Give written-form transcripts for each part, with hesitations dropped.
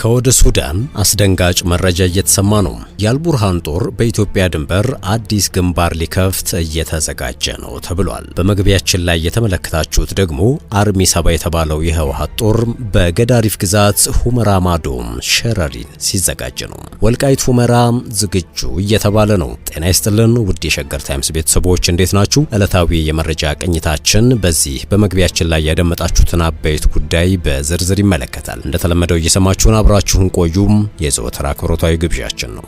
ከወደ ሱዳን አስደንጋጭ መረጃ እየተሰማ ነው። የአልቡርሃን ጦር በኢትዮጵያ ድንበር አዲስ ግንባር ሊከፍት እየተዘጋጀ ነው ተብሏል። በመግቢያችን ላይ የተመለከታችሁት ደግሞ አርሚ 7 የተባለው የህወሓት ጦር በገዳሪፍ ግዛት ሁመራ ማዶ ሸረሪን ሲዘጋጅ ነው። ወልቃይት ሁመራ ዝግጁ እየተባለ ነው። ጤና ይስጥልን ውድ የሸገር ታይምስ ቤተሰቦች እንዴት ናችሁ? ዕለታዊ የመረጃ ቅኝታችን በዚህ በመግቢያችን ላይ ያደመጣችሁትን አበይት ጉዳይ በዝርዝር ይመለከታል። እንደተለመደው እየሰማችሁን አብራችሁን ቆዩም የዘወትር አክብሮታዊ ግብዣችን ነው።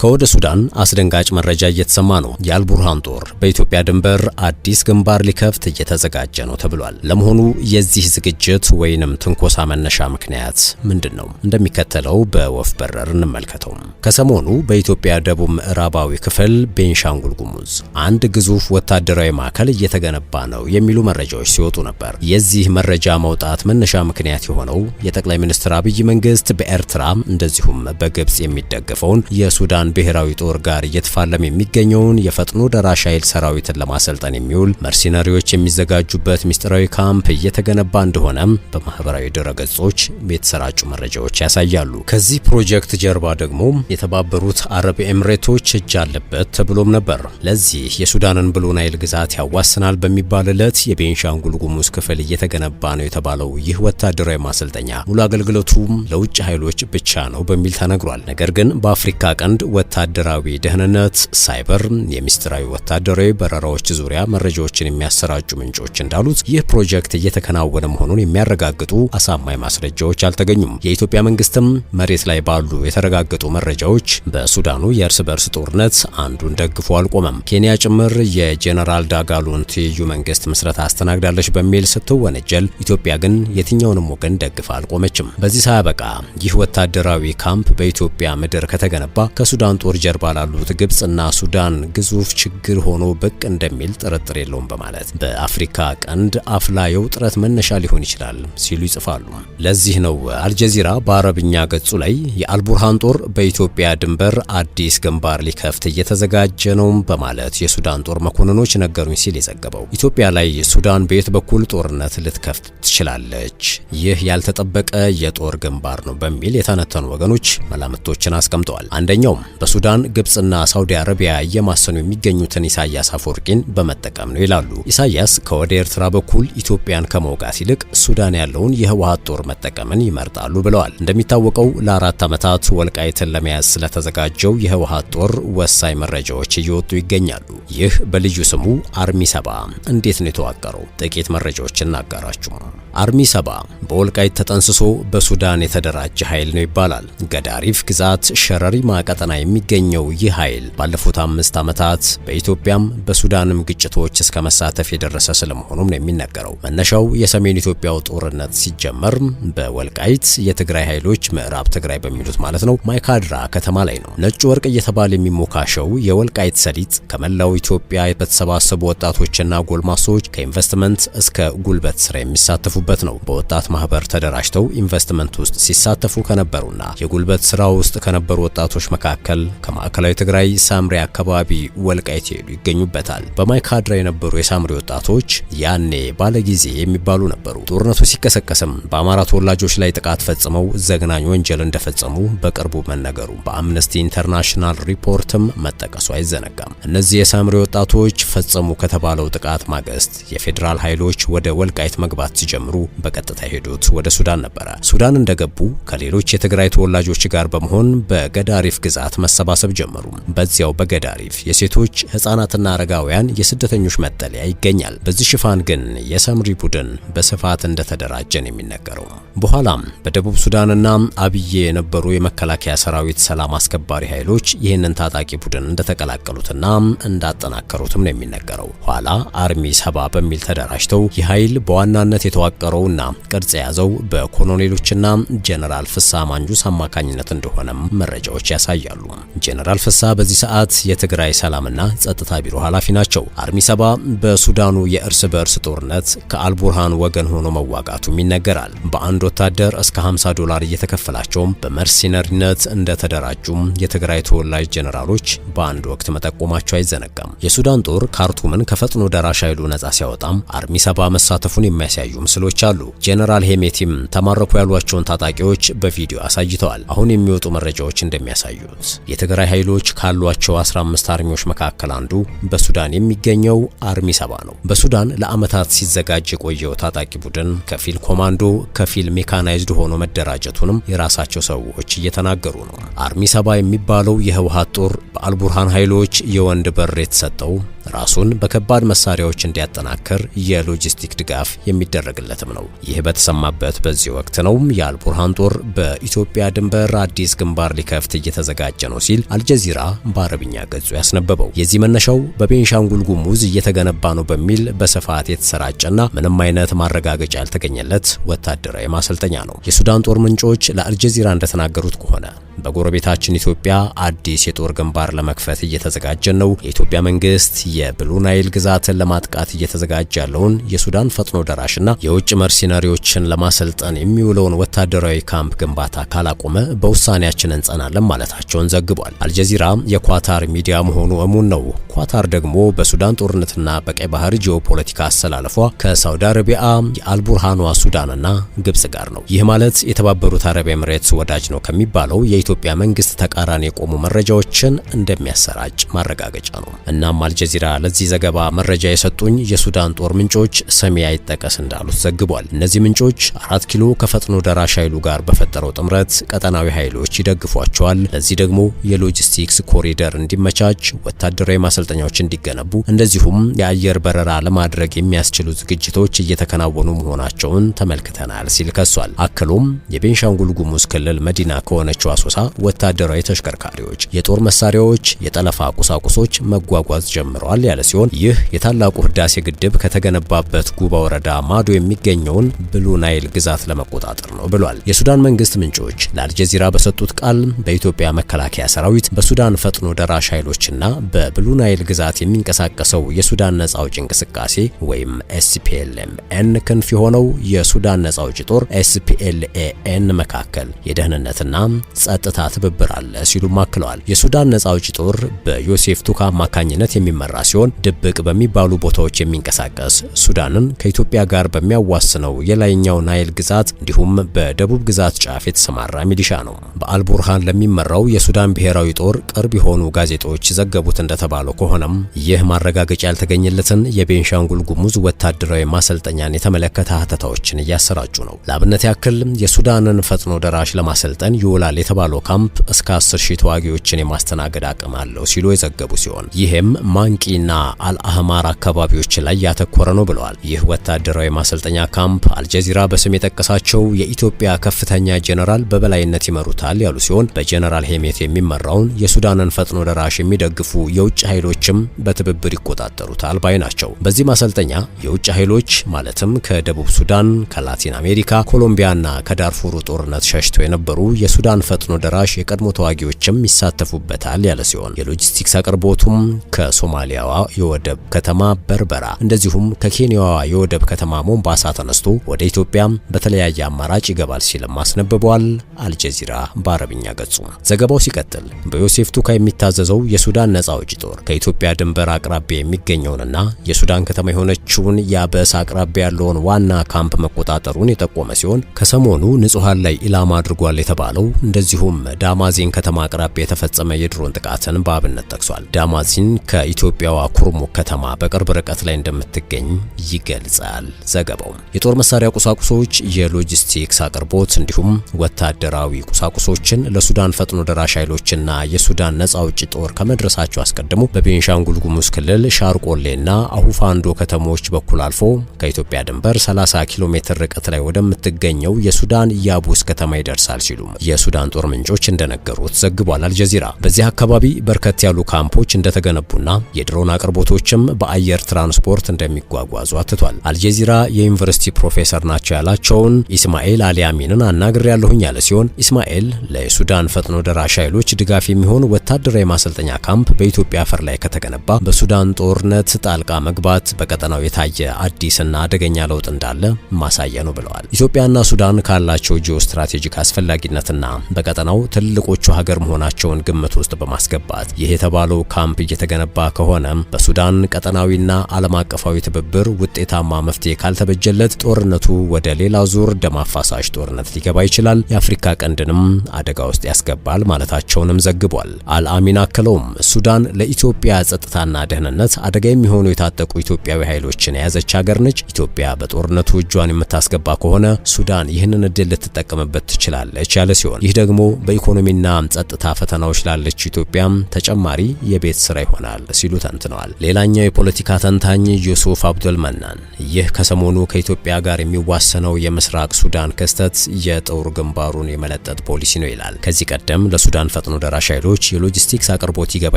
ከወደ ሱዳን አስደንጋጭ መረጃ እየተሰማ ነው። የአልቡርሃን ጦር በኢትዮጵያ ድንበር አዲስ ግንባር ሊከፍት እየተዘጋጀ ነው ተብሏል። ለመሆኑ የዚህ ዝግጅት ወይንም ትንኮሳ መነሻ ምክንያት ምንድነው? እንደሚከተለው በወፍ በረር እንመልከተው። ከሰሞኑ በኢትዮጵያ ደቡብ ምዕራባዊ ክፍል ቤንሻንጉል ጉሙዝ አንድ ግዙፍ ወታደራዊ ማዕከል እየተገነባ ነው የሚሉ መረጃዎች ሲወጡ ነበር። የዚህ መረጃ መውጣት መነሻ ምክንያት የሆነው የጠቅላይ ሚኒስትር አብይ መንግስት በኤርትራ እንደዚሁም በግብጽ የሚደገፈውን የሱዳን ብሔራዊ ጦር ጋር እየተፋለም የሚገኘውን የፈጥኖ ደራሽ ኃይል ሰራዊትን ለማሰልጠን የሚውል መርሲናሪዎች የሚዘጋጁበት ሚስጥራዊ ካምፕ እየተገነባ እንደሆነ በማህበራዊ ድረገጾች የተሰራጩ መረጃዎች ያሳያሉ። ከዚህ ፕሮጀክት ጀርባ ደግሞ የተባበሩት አረብ ኤምሬቶች እጅ አለበት ተብሎም ነበር። ለዚህ የሱዳንን ብሉ ናይል ግዛት ያዋስናል በሚባልለት የቤንሻንጉል ጉሙዝ ክፍል እየተገነባ ነው የተባለው ይህ ወታደራዊ ማሰልጠኛ ሙሉ አገልግሎቱ ለውጭ ኃይሎች ብቻ ነው በሚል ተነግሯል። ነገር ግን በአፍሪካ ቀንድ ወታደራዊ ደህንነት፣ ሳይበር፣ የሚስጥራዊ ወታደራዊ በረራዎች ዙሪያ መረጃዎችን የሚያሰራጩ ምንጮች እንዳሉት ይህ ፕሮጀክት እየተከናወነ መሆኑን የሚያረጋግጡ አሳማኝ ማስረጃዎች አልተገኙም። የኢትዮጵያ መንግስትም መሬት ላይ ባሉ የተረጋገጡ መረጃዎች በሱዳኑ የእርስ በርስ ጦርነት አንዱን ደግፎ አልቆመም። ኬንያ ጭምር የጄኔራል ዳጋሎን ትይዩ መንግስት ምስረታ አስተናግዳለች በሚል ስትወነጀል፣ ኢትዮጵያ ግን የትኛውንም ወገን ደግፋ አልቆመችም። በዚህ ሳያበቃ ይህ ወታደራዊ ካምፕ በኢትዮጵያ ምድር ከተገነባ ከሱዳን ጦር ጀርባ ላሉት ግብጽና ሱዳን ግዙፍ ችግር ሆኖ ብቅ እንደሚል ጥርጥር የለውም በማለት በአፍሪካ ቀንድ አፍላ የውጥረት መነሻ ሊሆን ይችላል ሲሉ ይጽፋሉ። ለዚህ ነው አልጀዚራ በአረብኛ ገጹ ላይ የአልቡርሃን ጦር በኢትዮጵያ ድንበር አዲስ ግንባር ሊከፍት እየተዘጋጀ ነው በማለት የሱዳን ጦር መኮንኖች ነገሩኝ ሲል የዘገበው። ኢትዮጵያ ላይ ሱዳን በየት በኩል ጦርነት ልትከፍት ትችላለች? ይህ ያልተጠበቀ የጦር ግንባር ነው በሚል የተነተኑ ወገኖች መላምቶችን አስቀምጠዋል። አንደኛው በሱዳን ግብጽና ሳውዲ አረቢያ እየማሰኑ የሚገኙትን ኢሳያስ አፈወርቂን በመጠቀም ነው ይላሉ። ኢሳያስ ከወደ ኤርትራ በኩል ኢትዮጵያን ከመውጋት ይልቅ ሱዳን ያለውን የህወሓት ጦር መጠቀምን ይመርጣሉ ብለዋል። እንደሚታወቀው ለ4 ዓመታት ወልቃይትን ለመያዝ ስለተዘጋጀው የህወሓት ጦር ወሳኝ መረጃዎች እየወጡ ይገኛሉ። ይህ በልዩ ስሙ አርሚ 7 እንዴት ነው የተዋቀረው? ጥቂት መረጃዎችን እናጋራችሁ። አርሚ 7 በወልቃይት ተጠንስሶ በሱዳን የተደራጀ ኃይል ነው ይባላል። ገዳሪፍ ግዛት ሸረሪማ ቀጠና የሚገኘው ይህ ኃይል ባለፉት 5 ዓመታት በኢትዮጵያም በሱዳንም ግጭቶች እስከ መሳተፍ የደረሰ ስለመሆኑም ነው የሚነገረው። መነሻው የሰሜን ኢትዮጵያው ጦርነት ሲጀመር በወልቃይት የትግራይ ኃይሎች ምዕራብ ትግራይ በሚሉት ማለት ነው ማይካድራ ከተማ ላይ ነው። ነጭ ወርቅ እየተባለ የሚሞካሸው የወልቃይት ሰሊጥ ከመላው ኢትዮጵያ በተሰባሰቡ ወጣቶችና ጎልማሶች ከኢንቨስትመንት እስከ ጉልበት ስራ የሚሳተፉበት ነው። በወጣት ማህበር ተደራጅተው ኢንቨስትመንት ውስጥ ሲሳተፉ ከነበሩና የጉልበት ስራ ውስጥ ከነበሩ ወጣቶች መካከል ከማዕከላዊ ትግራይ ሳምሪ አካባቢ ወልቃይት ሄዱ ይገኙበታል። በማይካድራ የነበሩ የሳምሪ ወጣቶች ያኔ ባለጊዜ የሚባሉ ነበሩ። ጦርነቱ ሲቀሰቀስም በአማራ ተወላጆች ላይ ጥቃት ፈጽመው ዘግናኝ ወንጀል እንደፈጸሙ በቅርቡ መነገሩ በአምነስቲ ኢንተርናሽናል ሪፖርትም መጠቀሱ አይዘነጋም። እነዚህ የሳምሪ ወጣቶች ፈጸሙ ከተባለው ጥቃት ማግስት የፌዴራል ኃይሎች ወደ ወልቃይት መግባት ሲጀምሩ በቀጥታ ሄዱት ወደ ሱዳን ነበረ። ሱዳን እንደገቡ ከሌሎች የትግራይ ተወላጆች ጋር በመሆን በገዳሪፍ ግዛት መሰባሰብ ጀመሩ። በዚያው በገዳሪፍ የሴቶች ህፃናትና አረጋውያን የስደተኞች መጠለያ ይገኛል። በዚህ ሽፋን ግን የሰምሪ ቡድን በስፋት እንደተደራጀን የሚነገረው። በኋላም በደቡብ ሱዳንና አብዬ የነበሩ የመከላከያ ሰራዊት ሰላም አስከባሪ ኃይሎች ይህንን ታጣቂ ቡድን እንደተቀላቀሉትና እንዳጠናከሩትም ነው የሚነገረው። ኋላ አርሚ 7 በሚል ተደራጅተው ይህ ኃይል በዋናነት የተዋቀሩ የተዋቀረውና ቅርጽ የያዘው በኮሎኔሎችና ጀነራል ፍስሐ ማንጁስ አማካኝነት እንደሆነም መረጃዎች ያሳያሉ። ጀነራል ፍስሐ በዚህ ሰዓት የትግራይ ሰላምና ጸጥታ ቢሮ ኃላፊ ናቸው። አርሚ 7 በሱዳኑ የእርስ በእርስ ጦርነት ከአልቡርሃን ወገን ሆኖ መዋጋቱም ይነገራል። በአንድ ወታደር እስከ $50 እየተከፈላቸውም በመርሲነሪነት እንደተደራጁም የትግራይ ተወላጅ ጀነራሎች በአንድ ወቅት መጠቆማቸው አይዘነጋም። የሱዳን ጦር ካርቱምን ከፈጥኖ ደራሽ ኃይሉ ነጻ ሲያወጣም አርሚ 7 መሳተፉን የሚያሳዩ ምስሎች አሉ። ጀነራል ሄሜቲም ተማረኩ ያሏቸውን ታጣቂዎች በቪዲዮ አሳይተዋል። አሁን የሚወጡ መረጃዎች እንደሚያሳዩት የትግራይ ኃይሎች ካሏቸው 15 አርሚዎች መካከል አንዱ በሱዳን የሚገኘው አርሚ 7 ነው። በሱዳን ለዓመታት ሲዘጋጅ የቆየው ታጣቂ ቡድን ከፊል ኮማንዶ ከፊል ሜካናይዝድ ሆኖ መደራጀቱንም የራሳቸው ሰዎች እየተናገሩ ነው። አርሚ 7 የሚባለው የህወሓት ጦር በአልቡርሃን ኃይሎች የወንድ በር የተሰጠው ራሱን በከባድ መሳሪያዎች እንዲያጠናክር የሎጂስቲክ ድጋፍ የሚደረግለትም ነው። ይህ በተሰማበት በዚህ ወቅት ነው የአልቡርሃን ጦር በኢትዮጵያ ድንበር አዲስ ግንባር ሊከፍት እየተዘጋጀ ነው ሲል አልጀዚራ በአረብኛ ገጹ ያስነበበው። የዚህ መነሻው በቤንሻንጉል ጉሙዝ እየተገነባ ነው በሚል በስፋት የተሰራጨና ምንም አይነት ማረጋገጫ ያልተገኘለት ወታደራዊ ማሰልጠኛ ነው። የሱዳን ጦር ምንጮች ለአልጀዚራ እንደተናገሩት ከሆነ በጎረቤታችን ኢትዮጵያ አዲስ የጦር ግንባር ለመክፈት እየተዘጋጀ ነው። የኢትዮጵያ መንግስት የብሉ ናይል ግዛትን ለማጥቃት እየተዘጋጀ ያለውን የሱዳን ፈጥኖ ደራሽና የውጭ መርሲናሪዎችን ለማሰልጠን የሚውለውን ወታደራዊ ካምፕ ግንባታ ካላቆመ በውሳኔያችን እንጸናለን ማለታቸውን ዘግቧል። አልጀዚራ የኳታር ሚዲያ መሆኑ እሙን ነው። ኳታር ደግሞ በሱዳን ጦርነትና በቀይ ባህር ጂኦፖለቲካ አሰላለፏ ከሳውዲ አረቢያ የአልቡርሃኗ ሱዳንና ግብጽ ጋር ነው። ይህ ማለት የተባበሩት አረብ ኤምሬትስ ወዳጅ ነው ከሚባለው የኢትዮጵያ መንግስት ተቃራኒ የቆሙ መረጃዎችን እንደሚያሰራጭ ማረጋገጫ ነው። እናም አልጀዚራ ለዚህ ዘገባ መረጃ የሰጡኝ የሱዳን ጦር ምንጮች ሰሚ አይጠቀስ እንዳሉት ዘግቧል። እነዚህ ምንጮች 4 ኪሎ ከፈጥኖ ደራሽ ኃይሉ ጋር በፈጠረው ጥምረት ቀጠናዊ ኃይሎች ይደግፏቸዋል። ለዚህ ደግሞ የሎጂስቲክስ ኮሪደር እንዲመቻች፣ ወታደራዊ ማሰልጠኛዎች እንዲገነቡ፣ እንደዚሁም የአየር በረራ ለማድረግ የሚያስችሉ ዝግጅቶች እየተከናወኑ መሆናቸውን ተመልክተናል ሲል ከሷል። አክሎም የቤንሻንጉል ጉሙዝ ክልል መዲና ከሆነችው አሶሳ ወታደራዊ ተሽከርካሪዎች፣ የጦር መሳሪያዎች፣ የጠለፋ ቁሳቁሶች መጓጓዝ ጀምረዋል ያለ ሲሆን ይህ የታላቁ ህዳሴ ግድብ ከተገነባበት ጉባ ወረዳ ማዶ የሚገኘውን ብሉ ናይል ግዛት ለመቆጣጠር ነው ብሏል። የሱዳን መንግስት ምንጮች ለአልጀዚራ በሰጡት ቃል በኢትዮጵያ መከላከያ ሰራዊት፣ በሱዳን ፈጥኖ ደራሽ ኃይሎችና በብሉ ናይል ግዛት የሚንቀሳቀሰው የሱዳን ነጻ አውጪ እንቅስቃሴ ወይም SPLM-N ክንፍ የሆነው የሱዳን ነጻ አውጪ ጦር SPLA-N መካከል የደህንነትና ጸጥታ ትብብር አለ ሲሉ ማክለዋል። የሱዳን ነጻ አውጪ ጦር በዮሴፍ ቱካ አማካኝነት የሚመራ ሲሆን ድብቅ በሚባሉ ቦታዎች የሚንቀሳቀስ ሱዳንን ከኢትዮጵያ ጋር በሚያዋስነው የላይኛው ናይል ግዛት እንዲሁም በደቡብ ግዛት ጫፍ የተሰማራ ሚሊሻ ነው። በአልቡርሃን ለሚመራው የሱዳን ብሔራዊ ጦር ቅርብ የሆኑ ጋዜጦች ዘገቡት እንደተባለው ከሆነም ይህ ማረጋገጫ ያልተገኘለትን የቤንሻንጉል ጉሙዝ ወታደራዊ ማሰልጠኛን የተመለከተ ሀተታዎችን እያሰራጩ ነው። ለአብነት ያክል የሱዳንን ፈጥኖ ደራሽ ለማሰልጠን ይውላል የተባለው ካምፕ እስከ 10,000 ተዋጊዎችን የማስተናገድ አቅም አለው ሲሉ የዘገቡ ሲሆን ይህም ማንቂና አልአህማር አካባቢዎች ላይ ያተኮረ ነው ብለዋል። ይህ ወታደራዊ ማሰልጠኛ ካምፕ አልጀዚራ በስም የጠቀሳቸው የኢትዮጵያ ከፍተኛ ጄኔራል በበላይነት ይመሩታል ያሉ ሲሆን በጄኔራል ሄሜት የሚመራውን የሱዳንን ፈጥኖ ደራሽ የሚደግፉ የውጭ ኃይሎችም በትብብር ይቆጣጠሩታል ባይ ናቸው። በዚህ ማሰልጠኛ የውጭ ኃይሎች ማለትም ከደቡብ ሱዳን፣ ከላቲን አሜሪካ፣ ኮሎምቢያና ከዳርፉሩ ጦርነት ሸሽተው የነበሩ የሱዳን ፈጥኖ ደራሽ የቀድሞ ተዋጊዎችም ይሳተፉበታል ያለ ሲሆን የሎጂስቲክስ አቅርቦቱም ከሶማሊያዋ የወደብ ከተማ በርበራ እንደዚሁም ከኬንያዋ የወደብ ከተማ ሞምባሳ ተነስቶ ወደ ኢትዮጵያ በተለያየ አማራጭ ይገባል ሲልም አስነብቧል አልጀዚራ በአረብኛ ገጹ። ዘገባው ሲቀጥል በዮሴፍ ቱካ የሚታዘዘው የሱዳን ነጻ አውጪ ጦር ከኢትዮጵያ ድንበር አቅራቢያ የሚገኘውንና የሱዳን ከተማ የሆነችውን ያበስ አቅራቢያ ያለውን ዋና ካምፕ መቆጣጠሩን የጠቆመ ሲሆን ከሰሞኑ ንጹሃን ላይ ኢላማ አድርጓል የተባለው እንደዚሁም ዳማዚን ከተማ አቅራቢያ የተፈጸመ የድሮን ጥቃትን በአብነት ጠቅሷል። ዳማዚን ከኢትዮጵያዋ ኩርሙክ ከተማ በቅርብ ርቀት ላይ እንደምትገኝ ይገልጻል ዘገባው። የጦር መሳሪያ ቁሳቁሶች፣ የሎጂስቲክስ አቅርቦት እንዲሁም ወታደራዊ ቁሳቁሶችን ለሱዳን ፈጥኖ ደራሽ ኃይሎችና የሱዳን ነጻ አውጪ ጦር ከመድረሳቸው አስቀድሞ በቤንሻንጉል ጉሙዝ ክልል ሻርቆሌና አሁፋንዶ ከተሞች በኩል አልፎ ከኢትዮጵያ ድንበር 30 ኪሎ ሜትር ርቀት ላይ ወደምትገኘው የሱዳን ያቡስ ከተማ ይደርሳል ሲሉ የሱዳን ጦር ምንጮች እንደነገሩት ዘግቧል አልጀዚራ። በዚህ አካባቢ በርከት ያሉ ካምፖች እንደተገነቡና የድሮን አቅርቦቶችም በአየር ትራንስፖርት እንደሚጓጓዙ አትቷል። አልጀዚራ የዩኒቨርሲቲ ፕሮፌሰር ናቸው ያላቸውን ኢስማኤል አሊያሚንን አናግሬያለሁኝ ያለ ሲሆን ኢስማኤል ለሱዳን ፈጥኖ ደራሽ ኃይሎች ድጋፍ የሚሆን ወታደራዊ ማሰልጠኛ ካምፕ በኢትዮጵያ አፈር ላይ ከተገነባ በሱዳን ጦርነት ጣልቃ መግባት በቀጠናው የታየ አዲስና አደገኛ ለውጥ እንዳለ ማሳያ ነው ብለዋል። ኢትዮጵያና ሱዳን ካላቸው ጂኦስትራቴጂክ አስፈላጊነትና በቀጠናው ትልቆቹ ሀገር መሆናቸውን ግምት ውስጥ በማስገባት ይህ የተባለው ካምፕ እየተገነባ ከሆነ በሱዳን ቀጠናዊና ዓለም አቀፋዊ ትብብር ውጤታማ መፍትሄ ካልተበጀለት ጦርነቱ ወደ ሌላ ዙር ደም አፋሳሽ ጦርነት ሊገባ ይችላል፣ የአፍሪካ ቀንድንም አደጋ ውስጥ ያስገባል ማለታቸውንም ዘግቧል። አልአሚን አክለውም ሱዳን ለኢትዮጵያ ጸጥታና ደህንነት አደጋ የሚሆኑ የታጠቁ ኢትዮጵያዊ ኃይሎችን የያዘች ሀገር ነች። ኢትዮጵያ በጦርነቱ እጇን የምታስገባ ከሆነ ሱዳን ይህንን እድል ልትጠቀምበት ትችላለች ያለ ሲሆን ይህ ደግሞ በኢኮኖሚና ጸጥታ ፈተናዎች ላለች ኢትዮጵያ ተጨማሪ የቤት ስራ ይሆናል ሲሉ ተንትነዋል። ሌላኛው የፖለቲካ ተንታኝ ዩሱፍ አብዱል መናን ይህ ከሰሞኑ ከኢትዮጵያ ጋር የሚዋሰነው የምስራቅ ሱዳን ክስተት የጦር ግንባሩን የመለጠጥ ፖሊሲ ነው ይላል። ከዚህ ቀደም ለሱዳን ፈጥኖ ደራሽ ኃይሎች የሎጂስቲክስ አቅርቦት ይገባ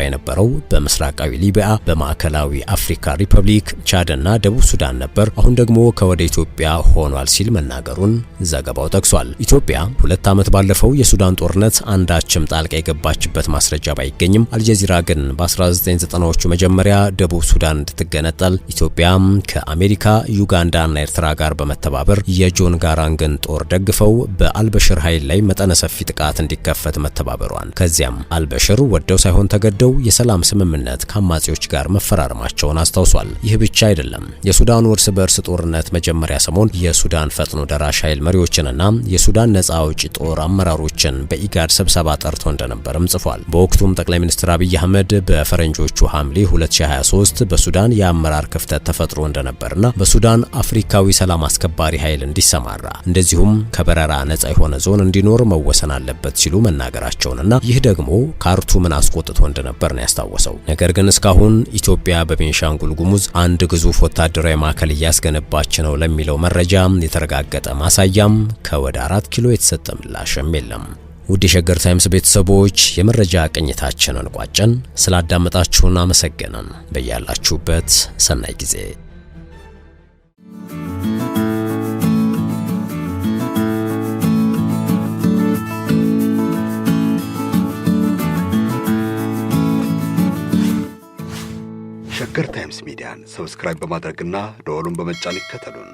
የነበረው በምስራቃዊ ሊቢያ፣ በማዕከላዊ አፍሪካ ሪፐብሊክ፣ ቻድና ደቡብ ሱዳን ነበር። አሁን ደግሞ ከወደ ኢትዮጵያ ሆኗል ሲል መናገሩን ዘገባው ጠቅሷል። ኢትዮጵያ 2 ዓመት ባለፈው የሱዳን ጦርነት አንዳችም ጣልቃ የገባችበት ማስረጃ ባይገኝም አልጀዚራ ግን በ1990ዎቹ መጀመሪያ ደቡብ ሱዳን እንድትገነጠል ኢትዮጵያ ከአሜሪካ፣ ዩጋንዳና ኤርትራ ጋር በመተባበር የጆን ጋራንግን ጦር ደግፈው በአልበሽር ኃይል ላይ መጠነ ሰፊ ጥቃት እንዲከፈት መተባበሯን ከዚያም አልበሽር ወደው ሳይሆን ተገደው የሰላም ስምምነት ከአማጺዎች ጋር መፈራረማቸውን አስታውሷል። ይህ ብቻ አይደለም። የሱዳኑ እርስ በርስ ጦርነት መጀመሪያ ሰሞን የሱዳን ፈጥኖ ደራሽ ኃይል መሪዎችንና የሱዳን ነጻ አውጪ ጦር አመራሮችን በኢጋድ ስብሰባ ጠርቶ እንደነበርም ጽፏል። በወቅቱም ጠቅላይ ሚኒስትር አብይ አህመድ በፈረንጆቹ ሐምሌ 2023 በሱዳን የአመራር ክፍተት ተፈጥሮ እንደነበርና በሱዳን አፍሪካዊ ሰላም አስከባሪ ኃይል እንዲሰማራ እንደዚሁም ከበረራ ነጻ የሆነ ዞን እንዲኖር መወሰን አለበት ሲሉ መናገራቸውንና ይህ ደግሞ ካርቱምን አስቆጥቶ እንደነበር ነው ያስታወሰው። ነገር ግን እስካሁን ኢትዮጵያ በቤንሻንጉል ጉሙዝ አንድ ግዙፍ ወታደራዊ ማዕከል እያስገነባች ነው ለሚለው መረጃ የተረጋገጠ ማሳያም ከወደ 4 ኪሎ የተሰጠ ምላሽም የለም። ውድ የሸገር ታይምስ ቤተሰቦች የመረጃ ቅኝታችንን ቋጨን። ስላዳመጣችሁን አመሰገንን። በያላችሁበት ሰናይ ጊዜ ሸገር ታይምስ ሚዲያን ሰብስክራይብ በማድረግና ደወሉን በመጫን ይከተሉን።